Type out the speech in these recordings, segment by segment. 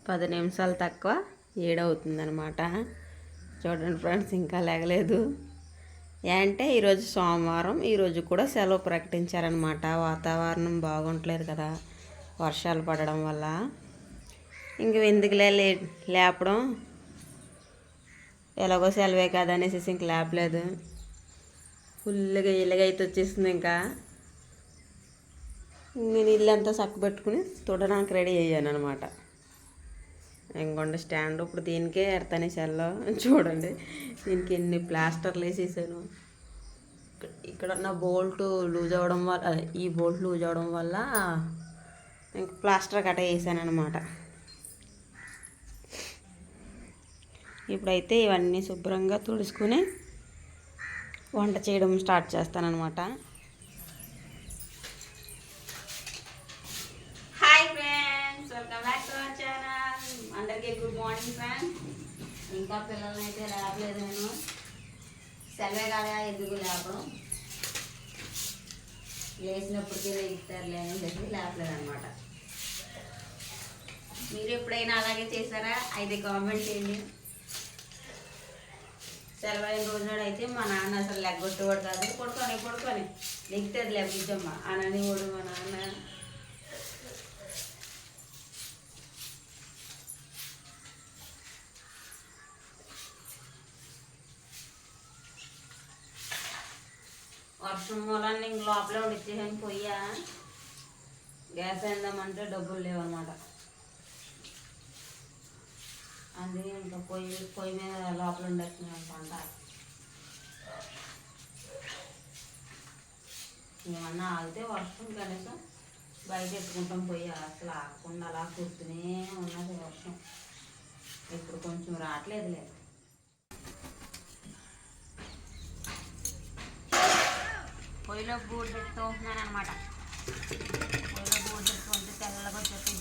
10 నిమిషాలు తక్కువ 7 అవుతుందన్నమాట. చూడండి ఫ్రెండ్స్, ఇంకా లేగలేదు. అంటే ఈరోజు సోమవారం, ఈరోజు కూడా సెలవు ప్రకటించారనమాట. వాతావరణం బాగుంటలేదు కదా, వర్షాలు పడడం వల్ల. ఇంక ఎందుకులే లేపడం, ఎలాగో సెలవే కదా అనేసి ఇంక లేపలేదు. ఫుల్గా ఇలాగైతే వచ్చేసింది. ఇంకా నేను ఇల్లంతా చక్కబెట్టుకుని తుడడానికి రెడీ అయ్యాను అనమాట. ఇంకొండ స్టాండ్ ఇప్పుడు దీనికే ఎడతాను సెల్లో. చూడండి, దీనికి ఎన్ని ప్లాస్టర్లు వేసేసాను. ఇక్కడ నా బోల్ట్ లూజ్ అవ్వడం వల్ల, ఈ బోల్ట్ లూజ్ అవ్వడం వల్ల ఇంక ప్లాస్టర్ కట్ట వేసాను అనమాట. ఇప్పుడైతే ఇవన్నీ శుభ్రంగా తుడుచుకుని వంట చేయడం స్టార్ట్ చేస్తానన్నమాట. Hi friends, welcome back to our channel. అందరికీ గుడ్ మార్నింగ్ ఫ్రెండ్స్. ఇంకా పిల్లల్ని అయితే లేపలేదు నేను. సెలవే కాదా, ఎందుకు లేపడం, లేచినప్పటికీ లేపుతారులే అని చెప్పి లేపలేదన్నమాట. మీరు ఎప్పుడైనా అలాగే చేశారా అయితే కామెంట్ చేయండి. సెలవైన రోజు నాడు అయితే మా నాన్న అసలు లెగ్గొట్టేవాడు కాదు. పడుకొని లెగుతుంది లేపుద్దమ్మ అనని వాడు మా నాన్న. వర్షం మూలాన్ని ఇంక లోపలే ఉండిచ్చేసాను. పొయ్యా గ్యాస్ వేద్దామంటే డబ్బులు లేవన్నమాట. అందుకే ఇంకా పొయ్యి మీద లోపల ఉండేస్తున్నాను పంట. ఏమన్నా ఆగితే వర్షం కనీసం బయట ఎత్తుకుంటాం. పొయ్యి అసలు ఆగకుండా అలా కూర్చునే ఉన్నది వర్షం. ఇప్పుడు కొంచెం రావట్లేదు లేదు. పొయ్యిలో బూడి పెడుతూ ఉంటున్నాను అనమాట. పొయ్యిలో బూడి పెడుతూ ఉంటే తెల్లగా వచ్చేస్తుంది.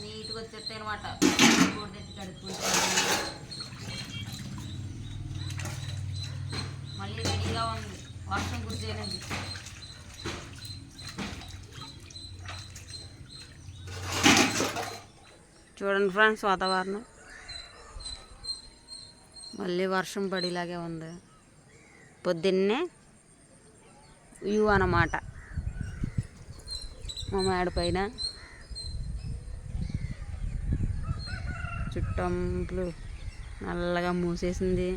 నీట్గా వచ్చేస్తాయి అనమాట. కూర తెచ్చి కడుక్కుంటే మళ్ళీ రెడీగా ఉంది వర్షం కురిసేయడానికి. చూడండి ఫ్రెండ్స్, వాతావరణం మళ్ళీ వర్షం పడేలాగే ఉంది. పొద్దున్నే వ్యూ అన్నమాట మా మేడ పైన. చుట్టంపులు నల్లగా మూసేసింది.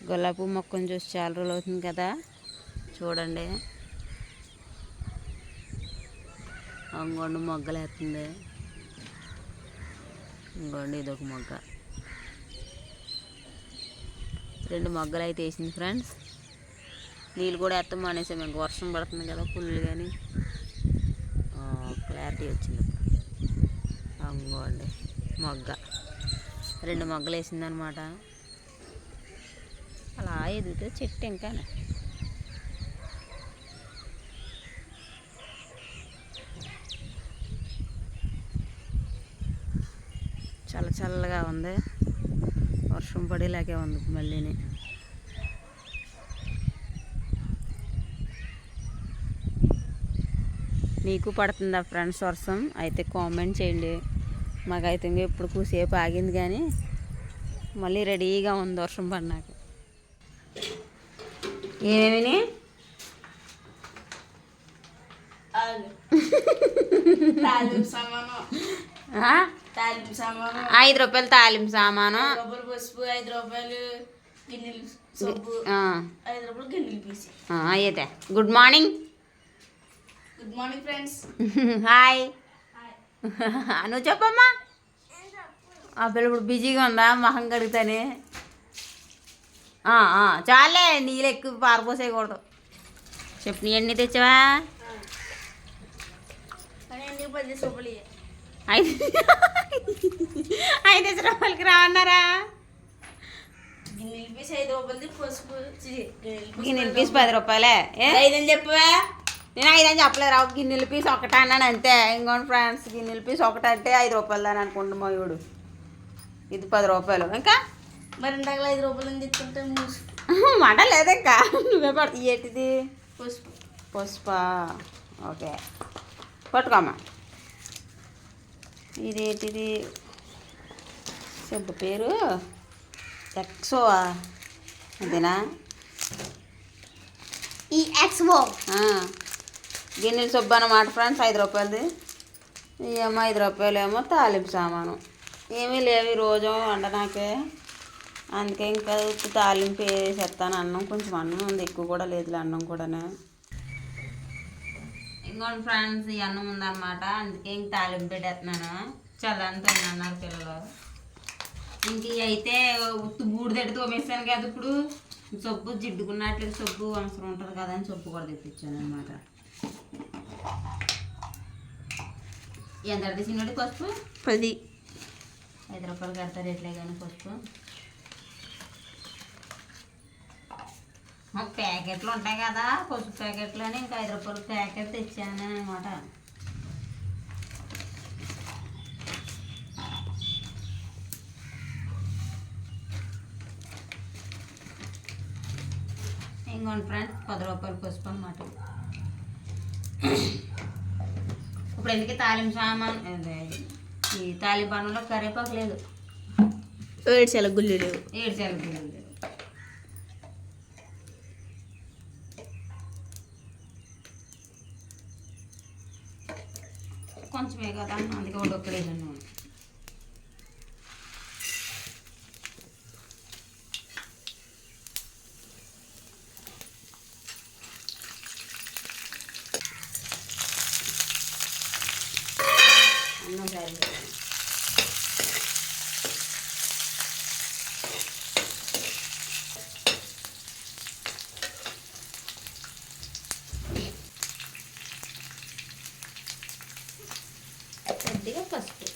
గులాబీ మొక్కను చూసి చాలా రోజులు అవుతుంది కదా. చూడండి, అంగోండి మొగ్గలు వేస్తుంది. ఇంకోండి ఇదొక మొగ్గ. 2 మొగ్గలు అయితే వేసింది ఫ్రెండ్స్. నీళ్ళు కూడా వేస్తాం మానేసాం, ఇంక వర్షం పడుతుంది కదా ఫుల్. కానీ క్లారిటీ వచ్చింది. అంగోండి మొగ్గ 2 మొగ్గలు వేసిందనమాట. అలా ఎదుగుతుంది చెట్టు. ఇంకా చాలా చల్లగా ఉంది. వర్షం పడేలాగే ఉంది మళ్ళీని. మీకు పడుతుందా ఫ్రెండ్స్ వర్షం? అయితే కామెంట్ చేయండి. మాకైతే ఇంకా ఇప్పుడు కూసేపు ఆగింది, కానీ మళ్ళీ రెడీగా ఉంది వర్షం పడినాక. ఏమేమి 5 రూపాయలు తాలింపు సామాను, 5 రూపాయలు అయితే. Good morning. Good morning friends. Hi. నువ్వు చెప్పమ్మా. ఆ పిల్ల ఇప్పుడు బిజీగా ఉందా మొహం కడుగుతానే చాలే నీళ్ళు ఎక్కువ పారపోసేయకూడదు. చెప్పు నీ ఎన్ని తెచ్చావా? కానీ ఎందుకు 10 రూపాయలు ఇయ్యి. 5 రూపాయలకి రావన్నారా? గిన్నెల పీస్ 5 రూపాయలది పసుపు గిన్నెల పీస్ 10 రూపాయలే. 5 అని చెప్పవా? నేను 5 అని చెప్పలేదు రావు. గిన్నెల పీస్ ఒకటే అన్నాను అంతే. ఇంకోటి ఫ్రెండ్స్ గిన్నెల పీస్ ఒకటే అంటే 5 రూపాయలు అని అనుకుంటు మయూడు. ఇది 10 రూపాయలు. ఇంకా మరి ఇందాక 5 రూపాయలు అని తెచ్చుకుంటే మాట లేదు ఇంకా. నువ్వే పడుతుంది. ఏంటిది? పసుపు. పసుపా? ఓకే పట్టుకోమ్మా. ఇదేంటిది? సబ్బు పేరు ఎక్సోవా? అదేనా? ఈ ఎక్స్ఓ గిన్నెల సబ్బు అన్నమాట ఫ్రెండ్స్. 5 రూపాయలది. ఏమో 5 రూపాయలు ఏమో తాలింపు సామాను. ఏమీ లేవు రోజు వండనాకే. అందుకే ఇంకా ఉప్పు తాలింపు వేసేస్తాను. అన్నం కొంచెం అన్నం ఉంది, ఎక్కువ కూడా లేదులే అన్నం కూడానే. ఇంకోటి ఫ్రెండ్స్ ఈ అన్నం ఉందన్నమాట. అందుకే ఇంక తాలింపు పెట్టేస్తున్నాను. చల్లంతా అన్నారు పిల్లలు. ఇంక అయితే ఉత్తు బూడిదెట్టి తోమేస్తాను కదా. ఇప్పుడు సబ్బు జిడ్డుకున్నట్లు సబ్బు అవసరం ఉంటుంది కదా అని సబ్బు కూడా తెప్పించాను అనమాట. ఎంత తీసినట్టు పసుపు 10. 5 రూపాయలు కడతారు ఎట్లే కానీ పసుపు. ప్యాకెట్లు ఉంటాయి కదా పసుపు ప్యాకెట్లు అని ఇంకా 5 రూపాయలు ప్యాకెట్ తెచ్చాను అనమాట. ఇంకోండి ఫ్రెండ్స్ 10 రూపాయలు పసుపు అనమాట. ఇప్పుడు ఎందుకే తాలింపు సామాన్ ఈ తాలింపానంలో కరివేపాకు లేదు. 7 గుళ్ళు లేవు. 7 గుళ్ళు లేవు. కొంచెమే కదా అందుకే ఉడకలేదు నూనె. అన్నం సరిపోయింది. కొద్దిగా పసుపు.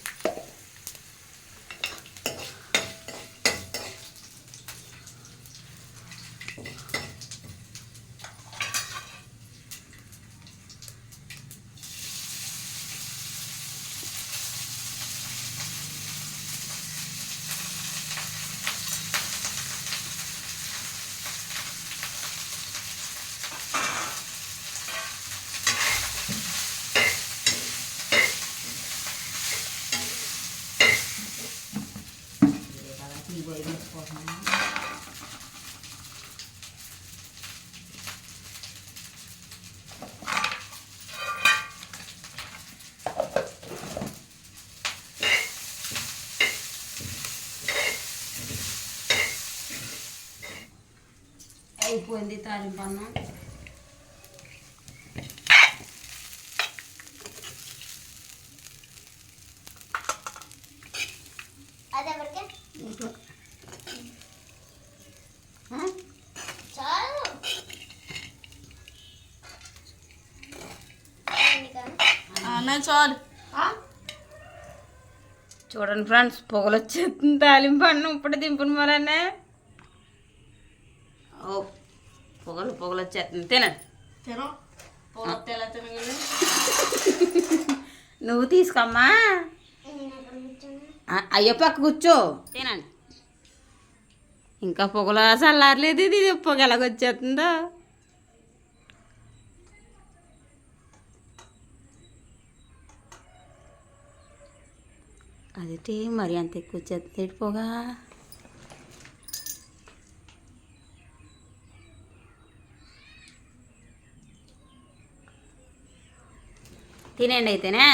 అయిపోయింది తాలింపు అన్నం. చాలు. చూడండి ఫ్రెండ్స్ పొగలు వచ్చేస్తుంది. తాలింపు అన్నం ఇప్పుడు దింపుని మరనే పొగలు వచ్చేస్తుంది. తినండి. నువ్వు తీసుకోమ్మా. అయ్యో పక్క కూర్చో తినండి. ఇంకా పొగలు చల్లారలేదు. ఇది పొగ ఎలాగొచ్చేస్తుందో. అదేంటి మరి అంత ఎక్కువ వచ్చేస్తుంది పొగ. తినండి అయితేనే.